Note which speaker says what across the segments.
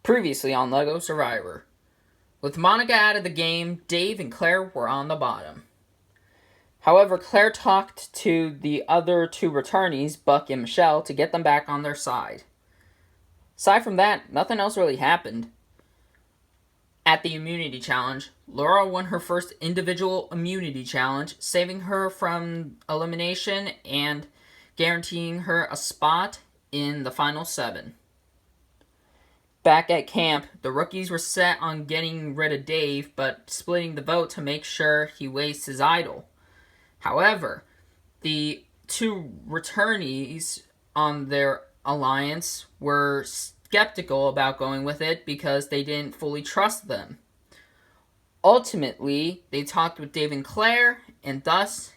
Speaker 1: Previously on LEGO Survivor. With Monica out of the game, Dave and Claire were on the bottom. However, Claire talked to the other two returnees, Buck and Michelle, to get them back on their side. Aside from that, nothing else really happened. At the immunity challenge, Laura won her first individual immunity challenge, saving her from elimination and guaranteeing her a spot in the final 7. Back at camp, the rookies were set on getting rid of Dave, but splitting the vote to make sure he wastes his idol. However, the two returnees on their alliance were skeptical about going with it because they didn't fully trust them. Ultimately, they talked with Dave and Claire, and thus,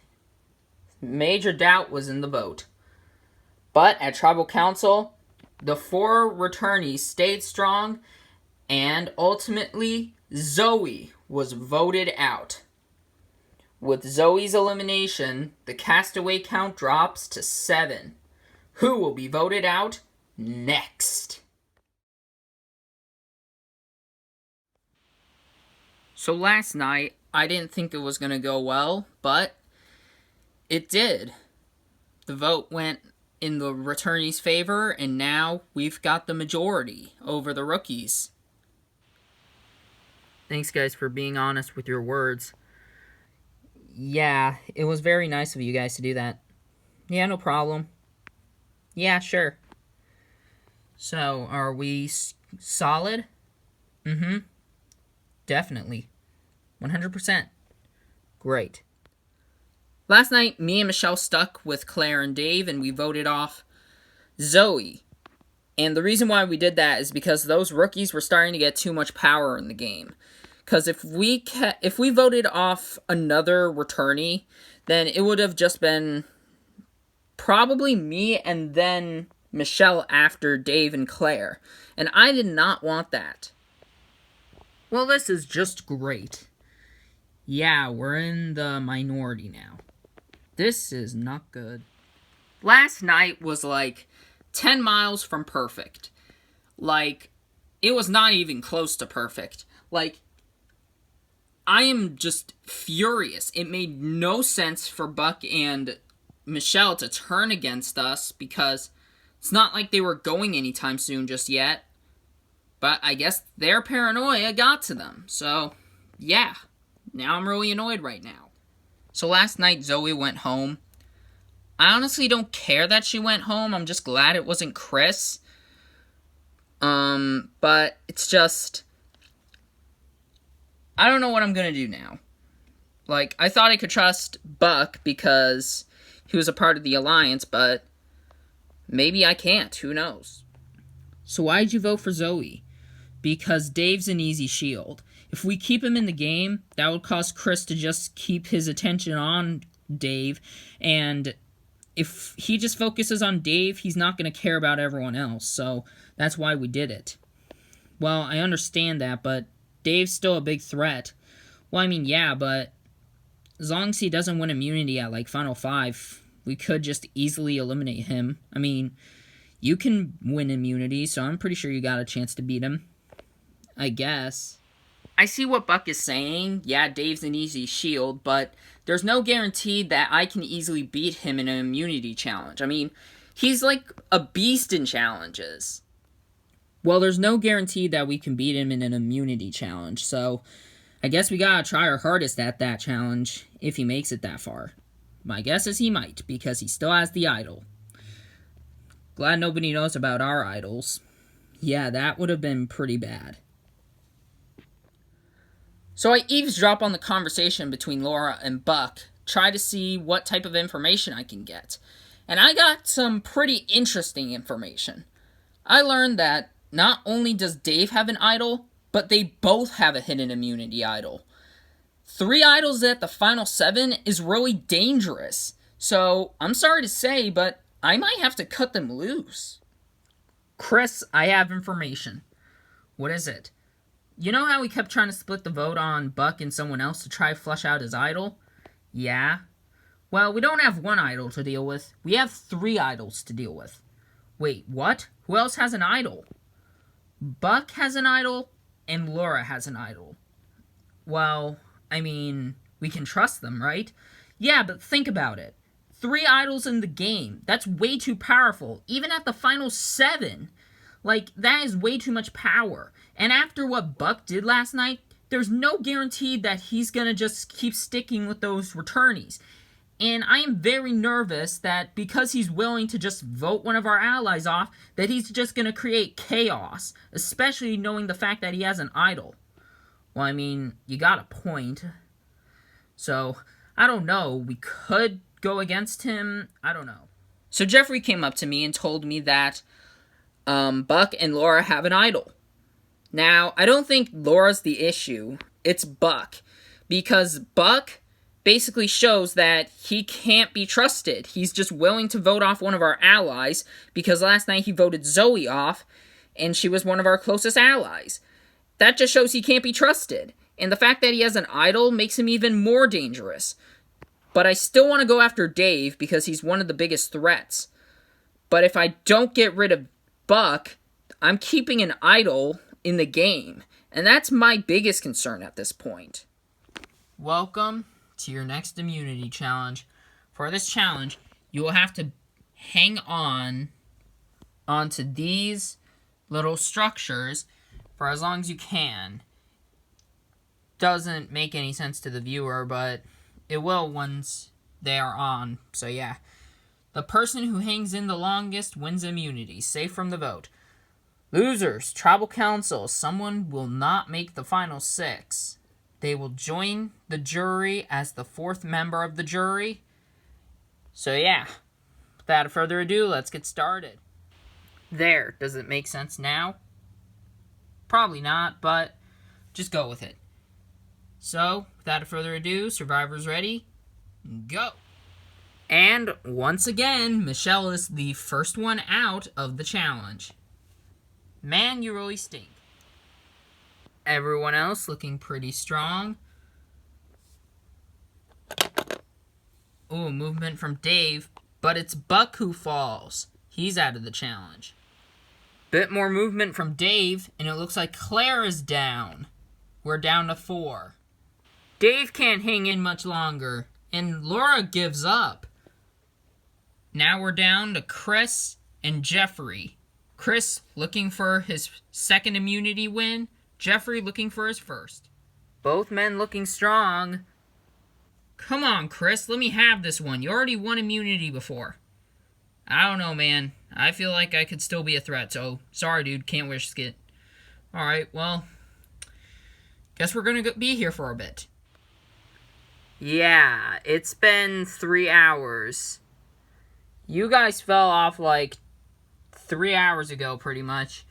Speaker 1: major doubt was in the vote. But at Tribal Council, the 4 returnees stayed strong, and ultimately, Zoe was voted out. With Zoe's elimination, the castaway count drops to 7. Who will be voted out next? So last night, I didn't think it was going to go well, but it did. The vote went in the returnees' favor, and now we've got the majority over the rookies. Thanks, guys, for being honest with your words. Yeah, it was very nice of you guys to do that. Yeah, no problem. Yeah, sure. So, are we solid? Mm-hmm. Definitely. 100%. Great. Last night, me and Michelle stuck with Claire and Dave, and we voted off Zoe. And the reason why we did that is because those rookies were starting to get too much power in the game. Because if we voted off another returnee, then it would have just been probably me and then Michelle after Dave and Claire. And I did not want that. Well, this is just great. Yeah, we're in the minority now. This is not good. Last night was like 10 miles from perfect. Like, it was not even close to perfect. Like, I am just furious. It made no sense for Buck and Michelle to turn against us because it's not like they were going anytime soon just yet. But I guess their paranoia got to them. So, yeah. Now I'm really annoyed right now. So last night, Zoe went home. I honestly don't care that she went home. I'm just glad it wasn't Chris. But it's just, I don't know what I'm gonna do now. Like, I thought I could trust Buck because he was a part of the alliance, but maybe I can't. Who knows? So why did you vote for Zoe? Because Dave's an easy shield. If we keep him in the game, that would cause Chris to just keep his attention on Dave, and if he just focuses on Dave, he's not going to care about everyone else, so that's why we did it. Well, I understand that, but Dave's still a big threat. Well, I mean, yeah, but as long as he doesn't win immunity at, like, Final 5, we could just easily eliminate him. I mean, you can win immunity, so I'm pretty sure you got a chance to beat him. I guess. I see what Buck is saying. Yeah, Dave's an easy shield, but there's no guarantee that I can easily beat him in an immunity challenge. I mean, he's like a beast in challenges. Well, there's no guarantee that we can beat him in an immunity challenge, so I guess we gotta try our hardest at that challenge if he makes it that far. My guess is he might, because he still has the idol. Glad nobody knows about our idols. Yeah, that would have been pretty bad. So I eavesdrop on the conversation between Laura and Buck, try to see what type of information I can get. And I got some pretty interesting information. I learned that not only does Dave have an idol, but they both have a hidden immunity idol. 3 idols at the final 7 is really dangerous. So, I'm sorry to say, but I might have to cut them loose. Chris, I have information. What is it? You know how we kept trying to split the vote on Buck and someone else to try to flush out his idol? Yeah. Well, we don't have 1 idol to deal with. We have 3 idols to deal with. Wait, what? Who else has an idol? Buck has an idol, and Laura has an idol. Well, I mean, we can trust them, right? Yeah, but think about it. 3 idols in the game. That's way too powerful. Even at the final 7. Like, that is way too much power. And after what Buck did last night, there's no guarantee that he's gonna just keep sticking with those returnees. And I am very nervous that because he's willing to just vote one of our allies off, that he's just gonna create chaos. Especially knowing the fact that he has an idol. Well, I mean, you got a point. So, I don't know. We could go against him. I don't know. So Jeffrey came up to me and told me that Buck and Laura have an idol. Now, I don't think Laura's the issue. It's Buck. Because Buck basically shows that he can't be trusted. He's just willing to vote off one of our allies because last night he voted Zoe off and she was one of our closest allies. That just shows he can't be trusted. And the fact that he has an idol makes him even more dangerous. But I still want to go after Dave because he's one of the biggest threats. But if I don't get rid of Buck, I'm keeping an idol in the game. And that's my biggest concern at this point. Welcome to your next immunity challenge. For this challenge, you will have to hang onto these little structures for as long as you can. Doesn't make any sense to the viewer, but it will once they are on. So yeah. The person who hangs in the longest wins immunity. Safe from the vote. Losers, tribal council. Someone will not make the final 6. They will join the jury as the 4th member of the jury. So yeah. Without further ado, let's get started. There. Does it make sense now? Probably not, but just go with it. So, without further ado, survivors ready? Go! And, once again, Michelle is the first one out of the challenge. Man, you really stink. Everyone else looking pretty strong. Ooh, movement from Dave, but it's Buck who falls. He's out of the challenge. Bit more movement from Dave, and it looks like Claire is down. We're down to 4. Dave can't hang in much longer, and Laura gives up. Now we're down to Chris and Jeffrey. Chris looking for his 2nd immunity win, Jeffrey looking for his 1st. Both men looking strong. Come on, Chris, let me have this one. You already won immunity before. I don't know, man. I feel like I could still be a threat, so sorry, dude, can't risk it. Alright, well, guess we're gonna be here for a bit. Yeah, it's been 3 hours. You guys fell off like 3 hours ago, pretty much.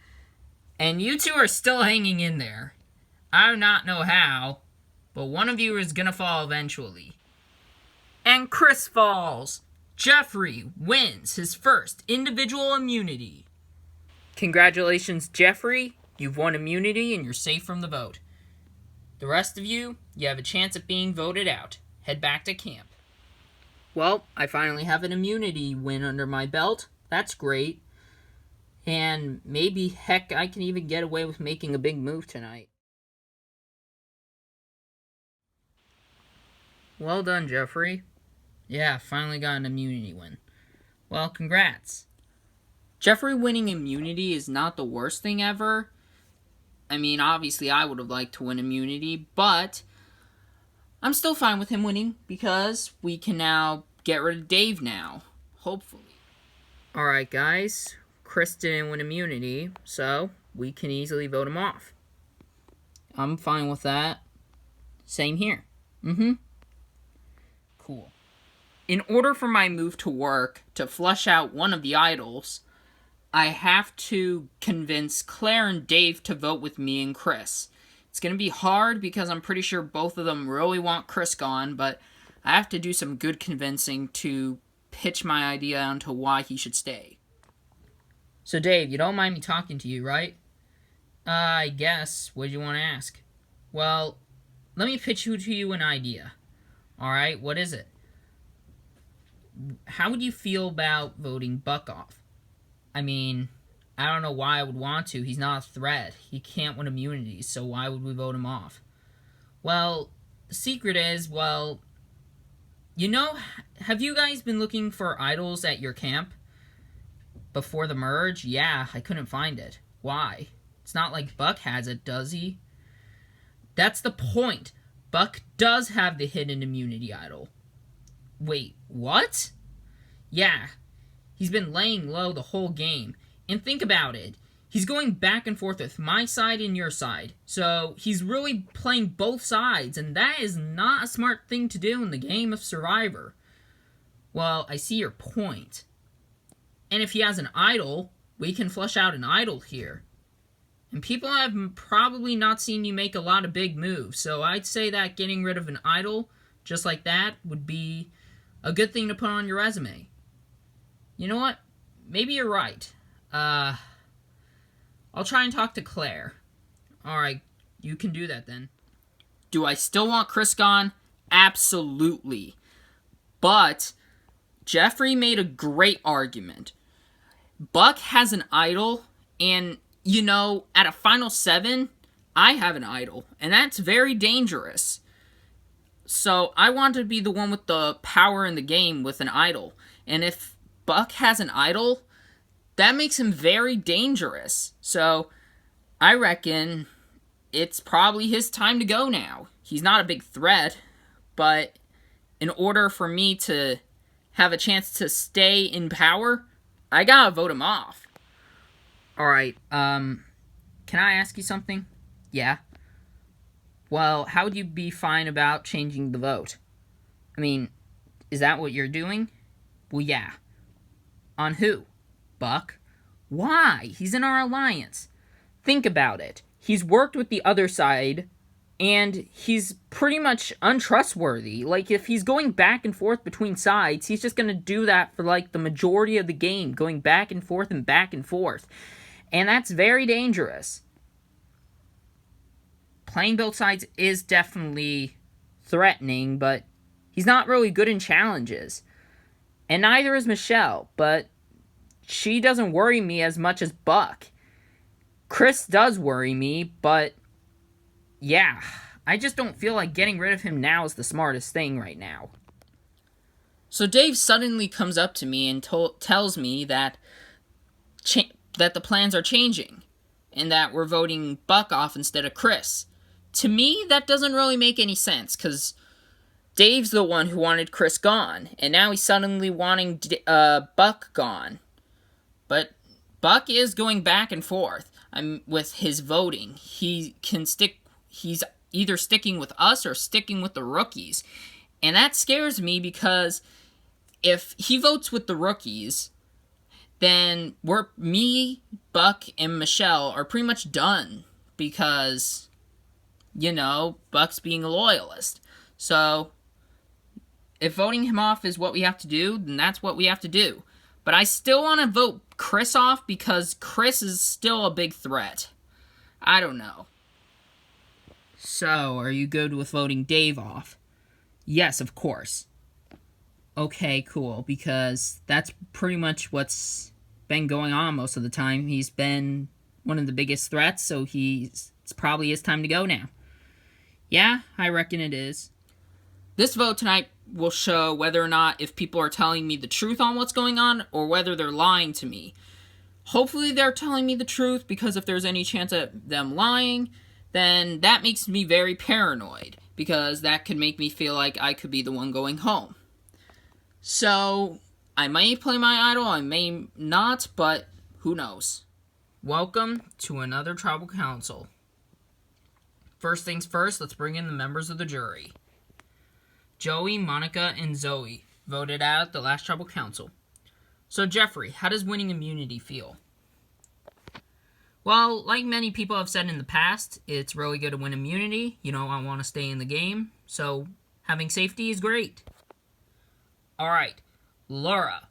Speaker 1: And you two are still hanging in there. I do not know how, but one of you is gonna fall eventually. And Chris falls. Jeffrey wins his 1st individual immunity. Congratulations, Jeffrey. You've won immunity and you're safe from the vote. The rest of you, you have a chance at being voted out. Head back to camp. Well, I finally have an immunity win under my belt. That's great. And maybe, heck, I can even get away with making a big move tonight. Well done, Jeffrey. Yeah, finally got an immunity win. Well, congrats. Jeffrey winning immunity is not the worst thing ever. I mean, obviously I would have liked to win immunity, but I'm still fine with him winning because we can now get rid of Dave now, hopefully. Alright, guys. Chris didn't win immunity, so we can easily vote him off. I'm fine with that. Same here. Cool. In order for my move to work to flush out one of the idols, I have to convince Claire and Dave to vote with me and Chris. It's going to be hard because I'm pretty sure both of them really want Chris gone, but I have to do some good convincing to pitch my idea onto why he should stay. So Dave, you don't mind me talking to you, right? I guess. What do you want to ask? Well, let me pitch to you an idea. Alright, what is it? How would you feel about voting Buck off? I mean, I don't know why I would want to. He's not a threat. He can't win immunity, so why would we vote him off? Well, the secret is, well, have you guys been looking for idols at your camp before the merge? Yeah, I couldn't find it. Why? It's not like Buck has it, does he? That's the point. Buck does have the hidden immunity idol. Wait, what? Yeah, he's been laying low the whole game. And think about it. He's going back and forth with my side and your side. So he's really playing both sides, and that is not a smart thing to do in the game of Survivor. Well, I see your point. And if he has an idol, we can flush out an idol here. And people have probably not seen you make a lot of big moves, so I'd say that getting rid of an idol just like that would be a good thing to put on your resume. You know what? Maybe you're right. I'll try and talk to Claire. Alright, you can do that then. Do I still want Chris gone? Absolutely. But Jeffrey made a great argument. Buck has an idol, and, at a Final 7, I have an idol, and that's very dangerous. So I want to be the one with the power in the game with an idol. And if Buck has an idol, that makes him very dangerous. So I reckon it's probably his time to go now. He's not a big threat, but in order for me to have a chance to stay in power, I gotta vote him off. Alright, can I ask you something? Yeah? Well, how would you be fine about changing the vote? I mean, is that what you're doing? Well, yeah. On who? Buck? Why? He's in our alliance. Think about it. He's worked with the other side, and he's pretty much untrustworthy. Like, if he's going back and forth between sides, he's just gonna do that for, the majority of the game, going back and forth and back and forth. And that's very dangerous. Playing both sides is definitely threatening, but he's not really good in challenges. And neither is Michelle, but she doesn't worry me as much as Buck. Chris does worry me, but yeah, I just don't feel like getting rid of him now is the smartest thing right now. So Dave suddenly comes up to me and tells me that the plans are changing, and that we're voting Buck off instead of Chris. To me, that doesn't really make any sense, because Dave's the one who wanted Chris gone, and now he's suddenly wanting Buck gone. But Buck is going back and forth with his voting. He's either sticking with us or sticking with the rookies. And that scares me, because if he votes with the rookies, then me, Buck, and Michelle are pretty much done, because Buck's being a loyalist. So if voting him off is what we have to do, then that's what we have to do. But I still want to vote Chris off, because Chris is still a big threat. I don't know. So, are you good with voting Dave off? Yes, of course. Okay, cool, because that's pretty much what's been going on most of the time. He's been one of the biggest threats, so it's probably his time to go now. Yeah, I reckon it is. This vote tonight will show whether or not if people are telling me the truth on what's going on, or whether they're lying to me. Hopefully they're telling me the truth, because if there's any chance of them lying, then that makes me very paranoid, because that could make me feel like I could be the one going home. So, I may play my idol, I may not, but who knows. Welcome to another tribal council. First things first, let's bring in the members of the jury. Joey, Monica, and Zoe voted out at the last tribal council. So Jeffrey, how does winning immunity feel? Well, like many people have said in the past, it's really good to win immunity. I want to stay in the game, so having safety is great. Alright, Laura.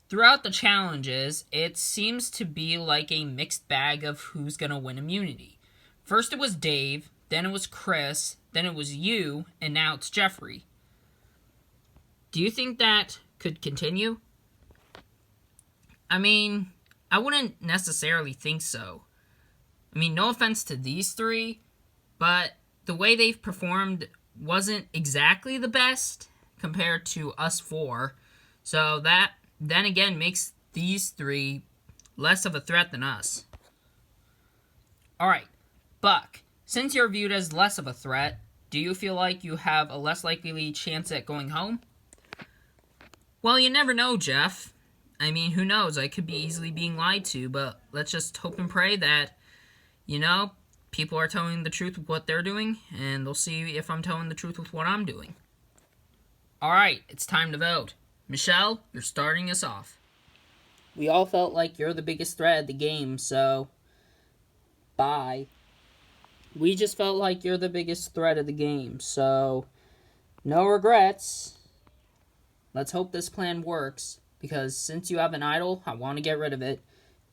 Speaker 1: Throughout the challenges, it seems to be like a mixed bag of who's going to win immunity. First it was Dave, then it was Chris, then it was you, and now it's Jeffrey. Do you think that could continue? I mean, I wouldn't necessarily think so. I mean, no offense to these three, but the way they've performed wasn't exactly the best compared to us four. So that, then again, makes these three less of a threat than us. Alright, Buck, since you're viewed as less of a threat, do you feel like you have a less likely chance at going home? Well, you never know, Jeff. I mean, who knows? I could be easily being lied to, but let's just hope and pray that, you know, people are telling the truth with what they're doing, and they'll see if I'm telling the truth with what I'm doing. Alright, it's time to vote. Michelle, you're starting us off. We all felt like you're the biggest threat of the game, so bye. We just felt like you're the biggest threat of the game, so no regrets. Let's hope this plan works, because since you have an idol, I want to get rid of it.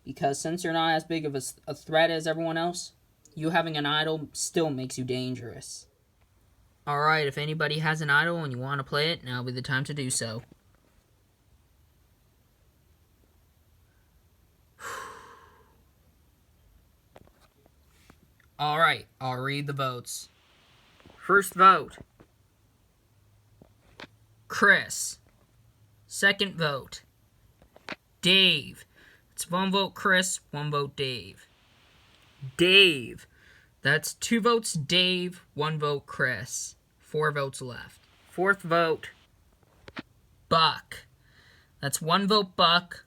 Speaker 1: Because since you're not as big of a threat as everyone else, you having an idol still makes you dangerous. Alright, if anybody has an idol and you want to play it, now would be the time to do so. Alright, I'll read the votes. First vote, Chris. Second vote, Dave. It's 1 vote Chris, 1 vote Dave. Dave. That's 2 votes Dave, 1 vote Chris. 4 votes left. Fourth vote, Buck. That's 1 vote Buck,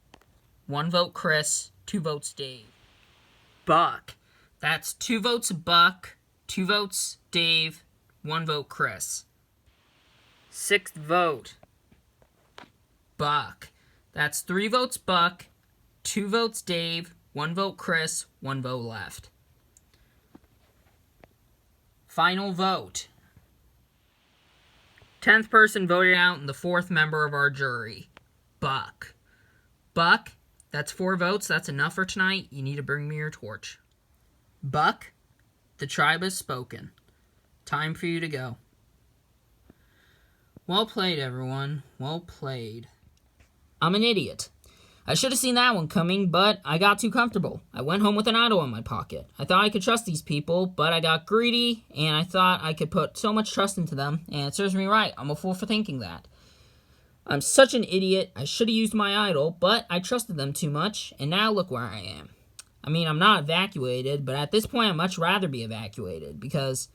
Speaker 1: 1 vote Chris, 2 votes Dave. Buck. That's 2 votes Buck, 2 votes Dave, 1 vote Chris. Sixth vote, Buck. That's 3 votes Buck, 2 votes Dave, 1 vote Chris, 1 vote left. Final vote. 10th person voted out and the 4th member of our jury, Buck. Buck, that's 4 votes. That's enough for tonight. You need to bring me your torch. Buck, the tribe has spoken. Time for you to go. Well played, everyone. Well played. I'm an idiot. I should have seen that one coming, but I got too comfortable. I went home with an idol in my pocket. I thought I could trust these people, but I got greedy, and I thought I could put so much trust into them, and it serves me right. I'm a fool for thinking that. I'm such an idiot. I should have used my idol, but I trusted them too much, and now look where I am. I mean, I'm not evacuated, but at this point I'd much rather be evacuated, because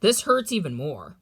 Speaker 1: this hurts even more.